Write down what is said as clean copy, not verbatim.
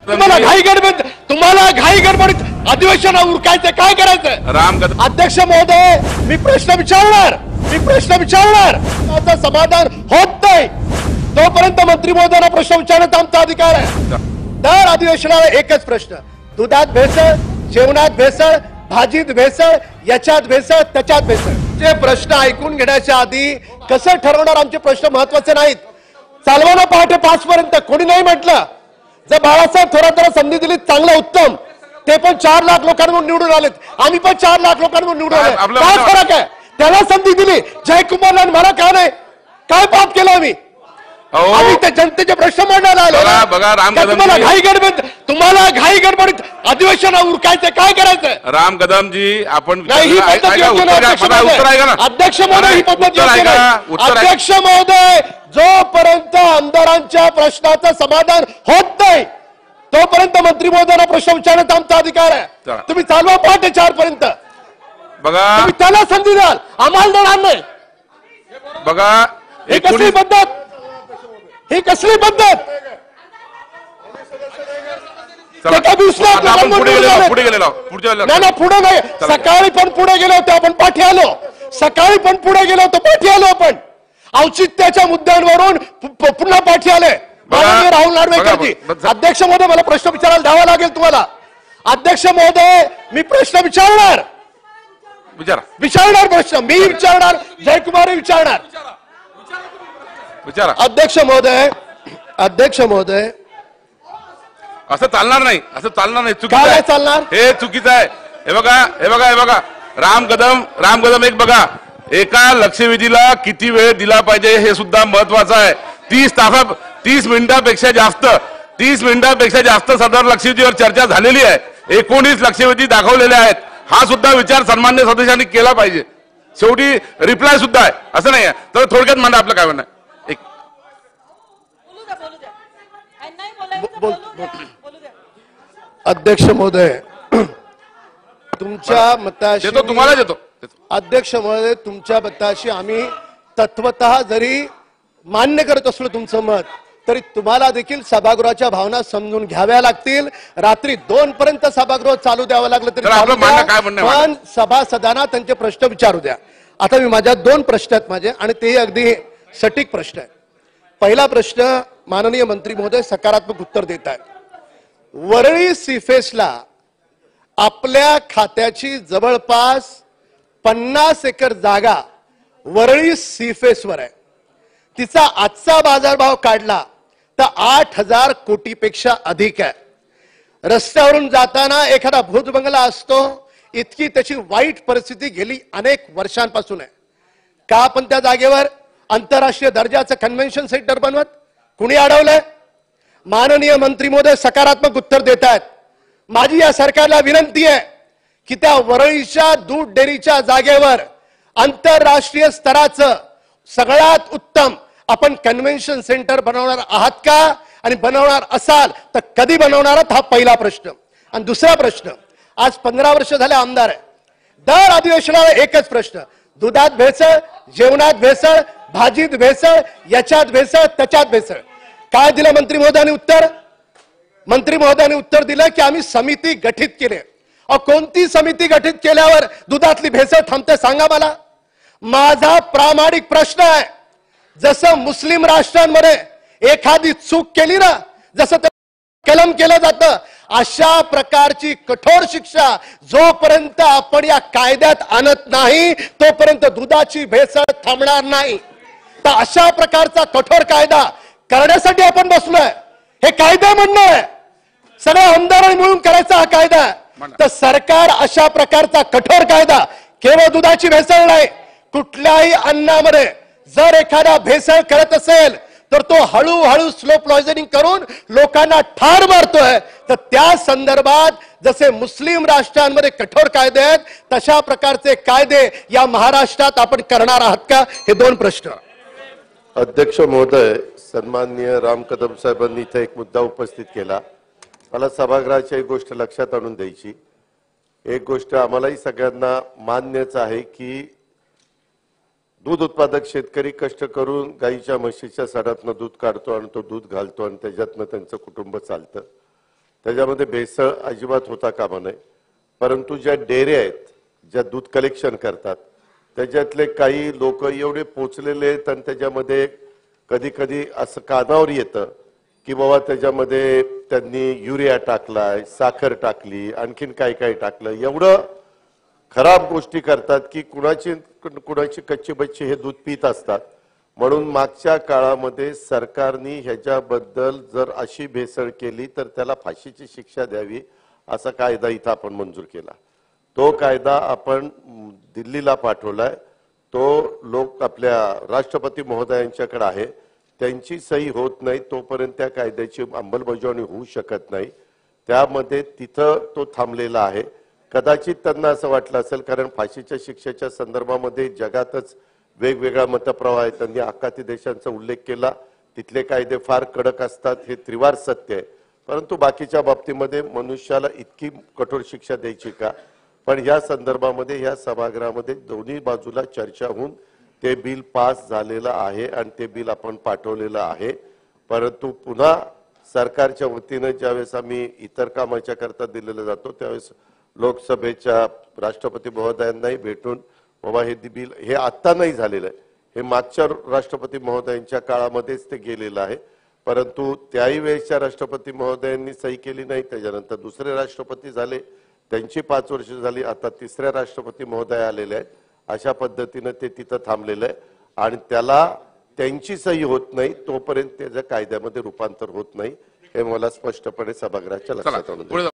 तुम्हाला घाई गडबडीत अधिवेशन उरकायचं काय करायचं? राम कदम अध्यक्ष महोदय, मी प्रश्न विचारणार त्याचं समाधान होत नाही तोपर्यंत मंत्री महोदयांना प्रश्न विचारण्याचा आमचा अधिकार आहे. दर अधिवेशनाला एकच प्रश्न, दुधात भेसळ, जेवणात भेसळ, भाजीत भेसळ, याच्यात भेसळ, त्याच्यात भेसळ. ते प्रश्न ऐकून घेण्याच्या आधी कसं ठरवणार आमचे प्रश्न महत्वाचे नाहीत? चालवाना पहाटे 5 पर्यंत कोणी नाही म्हटलं. जर बाळासाहेब थोरातांना संधी दिली चांगलं उत्तम, ते पण 4 लाख लोकांवरून निवडून आलेत, आम्ही पण 4 लाख लोकांवरून निवडून आले. काय फरक आहे? त्याला संधी दिली जयकुमारला, मला का नाही? काय पाप केलं आम्ही? आम्ही त्या जनतेचे प्रश्न मांडायला आलो. तुम्हाला घाई गडबडीत अधिवेशन उरकायचं काय करायचं? राम कदमजी, आपण अध्यक्ष महोदय, ही पद्धत अध्यक्ष महोदय, जोपर्यंत आमदारांच्या प्रश्नाचं समाधान होत नाही तोपर्यंत मंत्री महोदयांना प्रश्न विचारण्याचा आमचा अधिकार आहे. तुम्ही चालवा पहाटे 4 पर्यंत. बघा, तुम्ही त्याला संधी द्याल, आम्हाला देणार नाही. बघा, ही कसली पद्धत? ही कसली पद्धत? पुढे नाही, सकाळी पण पुढे गेलो होतो आपण, पाठी आलो. सकाळी पण पुढे गेलो होतो, पाठी आलो आपण. औचित्याच्या मुद्द्यांवरून पुन्हा पाठी आले. राहुल नार्वेकरजी. अध्यक्ष महोदय, मला प्रश्न विचारायला द्यावा लागेल तुम्हाला. अध्यक्ष महोदय, मी प्रश्न विचारणार प्रश्न मी विचारणार, जयकुमार विचारणार. अध्यक्ष महोदय, असं चालणार नाही, असं चालणार नाही. काय चालणार? हे चुकीचं आहे. हे बघा राम कदम एक बघा, एका लक्षवेधीला किती वेळ दिला पाहिजे हे सुद्धा महत्वाचं आहे. 30 मिनिटापेक्षा जास्त सदर लक्षवेधीवर चर्चा झालेली आहे. 19 लक्षवेधी दाखवलेले आहेत. हा सुद्धा विचार सन्मान्य सदस्यांनी केला पाहिजे. शेवटी रिप्लाय सुद्धा आहे, असं नाही आहे. तर थोडक्यात मांडा आपलं काय म्हणणं. अध्यक्ष महोदय, तुमच्या मताशी तुम्हाला देतो. अध्यक्ष महोदय, तुमच्या मताशी आम्ही तत्वतः जरी मान्य करत असलो तुमचं मत, तरी तुम्हाला देखील सभागृहाच्या भावना समजून घ्याव्या लागतील. रात्री 2 पर्यंत सभागृह चालू द्यावं लागलं तरी पण सभासदांना त्यांचे प्रश्न विचारू द्या. आता मी माझ्या 2 प्रश्न आहेत माझे, आणि तेही अगदी सटीक प्रश्न आहे. पहिला प्रश्न, माननीय मंत्री महोदय सकारात्मक उत्तर देत आहेत. वरळी सीफेसला आपल्या खात्याची जवळपास 50 एकर जागा वरळी सीफेसवर आहे. तिचा आजचा बाजारभाव काढला तर 8,000 कोटीपेक्षा अधिक आहे. रस्त्यावरून जाताना एखादा भूतबंगला असतो, इतकी त्याची वाईट परिस्थिती गेली अनेक वर्षांपासून आहे. का आपण त्या जागेवर आंतरराष्ट्रीय दर्जाचं कन्व्हेन्शन सेंटर बनवत? कुणी अडवलंय? माननीय मंत्री महोदय सकारात्मक उत्तर देत आहेत. माझी या सरकारला विनंती आहे की त्या वरळीच्या दूध डेअरीच्या जागेवर आंतरराष्ट्रीय स्तराचं सगळ्यात उत्तम आपण कन्व्हेन्शन सेंटर बनवणार आहात का? आणि बनवणार असाल तर कधी बनवणार आहात? हा पहिला प्रश्न. आणि दुसरा प्रश्न, आज 15 वर्ष झाले आमदार आहे. दर अधिवेशनाला एकच प्रश्न, दुधात भेसळ, जेवणात भेसळ, भाजीत भेसळ, याच्यात भेसळ, त्याच्यात भेसळ. काय दिलं मंत्री महोदयांनी उत्तर? मंत्री महोदयांनी उत्तर दिलं की आम्ही समिती गठीत केली. कोणती समिती गठीत केल्यावर दुधातली भेसळ थांबते सांगा मला? माझा प्रामाणिक प्रश्न आहे, जसं मुस्लिम राष्ट्रांमध्ये एखादी चूक केली ना, जसं कलम केलं जातं, अशा प्रकारची कठोर शिक्षा जोपर्यंत आपण या कायद्यात आणत नाही तोपर्यंत दुधाची भेसळ थांबणार नाही. तर अशा प्रकारचा कठोर कायदा करण्यासाठी आपण बसलोय. हे कायदा म्हणणं आहे, सगळ्या आमदारांनी मिळून करायचा हा कायदा. तर सरकार अशा प्रकारचा कठोर कायदा, केवळ दुधाची भेसळ नाही, कुठल्याही अन्नामध्ये जर एखादा भेसळ करत असेल तर तो हळूहळू स्लो पॉइझनिंग करून लोकांना ठार मारतोय. तर त्या संदर्भात जसे मुस्लिम राष्ट्रांमध्ये कठोर कायदे आहेत, तशा प्रकारचे कायदे या महाराष्ट्रात आपण करणार आहात का? हे 2 प्रश्न. अध्यक्ष महोदय, सन्माननीय राम कदम साहेबांनी इथे एक मुद्दा उपस्थित केला. मला सभागृहाची एक गोष्ट लक्षात आणून द्यायची. एक गोष्ट आम्हालाही सगळ्यांना मान्यच आहे की दूध उत्पादक शेतकरी कष्ट करून गाईच्या म्हशीच्या सडातनं दूध काढतो आणि तो दूध घालतो आणि त्याच्यातनं त्यांचं कुटुंब चालतं. त्याच्यामध्ये भेसळ अजिबात होता कामा नये. परंतु ज्या डेअऱ्या आहेत, ज्या दूध कलेक्शन करतात, त्याच्यातले काही लोक एवढे पोचलेले आहेत आणि त्याच्यामध्ये कधी कधी असं कानावर येतं की बाबा त्याच्यामध्ये त्यांनी युरिया टाकलाय, साखर टाकली, आणखीन काय काय टाकलं, एवढं खराब गोष्टी करतात की कुणाची कच्ची बच्ची हे दूध पित असतात. म्हणून मागच्या काळामध्ये सरकारने ह्याच्याबद्दल जर अशी भेसळ केली तर त्याला फाशीची शिक्षा द्यावी असा कायदा इथं आपण मंजूर केला. तो कायदा आपण दिल्लीला पाठवलाय. तो लोक आपल्या राष्ट्रपती महोदयांच्याकडे आहे. त्यांची सही होत नाही तोपर्यंत त्या कायद्याची अंमलबजावणी होऊ शकत नाही. त्यामध्ये तिथं तो थांबलेला आहे. कदाचित त्यांना असं वाटलं असेल, कारण फाशीच्या शिक्षेच्या संदर्भामध्ये जगातच वेगवेगळा मतप्रवाह आहे. त्यांनी आखाती देशांचा उल्लेख केला, तिथले कायदे फार कडक असतात, हे त्रिवार सत्य आहे. परंतु बाकीच्या बाबतीमध्ये मनुष्याला इतकी कठोर शिक्षा द्यायची का? पण या संदर्भामध्ये या सभागृहामध्ये दोन्ही बाजूला चर्चा होऊन ते बिल पास झालेलं आहे आणि ते बिल आपण पाठवलेलं आहे. परंतु पुन्हा सरकारच्या वतीनं ज्यावेळेस आम्ही इतर कामाच्या करता दिलेलं जातो त्यावेळेस लोकसभेच्या राष्ट्रपती महोदयांनाही भेटून बाबा हे बिल हे आत्ता नाही झालेलं आहे, हे मागच्या राष्ट्रपती महोदयांच्या काळामध्येच ते गेलेलं आहे. परंतु त्याही वेळेच्या राष्ट्रपती महोदयांनी सही केली नाही. त्याच्यानंतर दुसरे राष्ट्रपती झाले, त्यांची 5 वर्ष झाली, आता तिसऱ्या राष्ट्रपती महोदय आलेले आहेत. अशा पद्धतीनं ते तिथं थांबलेलं आहे आणि त्याला त्यांची सही होत नाही तोपर्यंत त्याच्या कायद्यामध्ये रूपांतर होत नाही, हे मला स्पष्टपणे सभागृहाच्या लक्षात आणून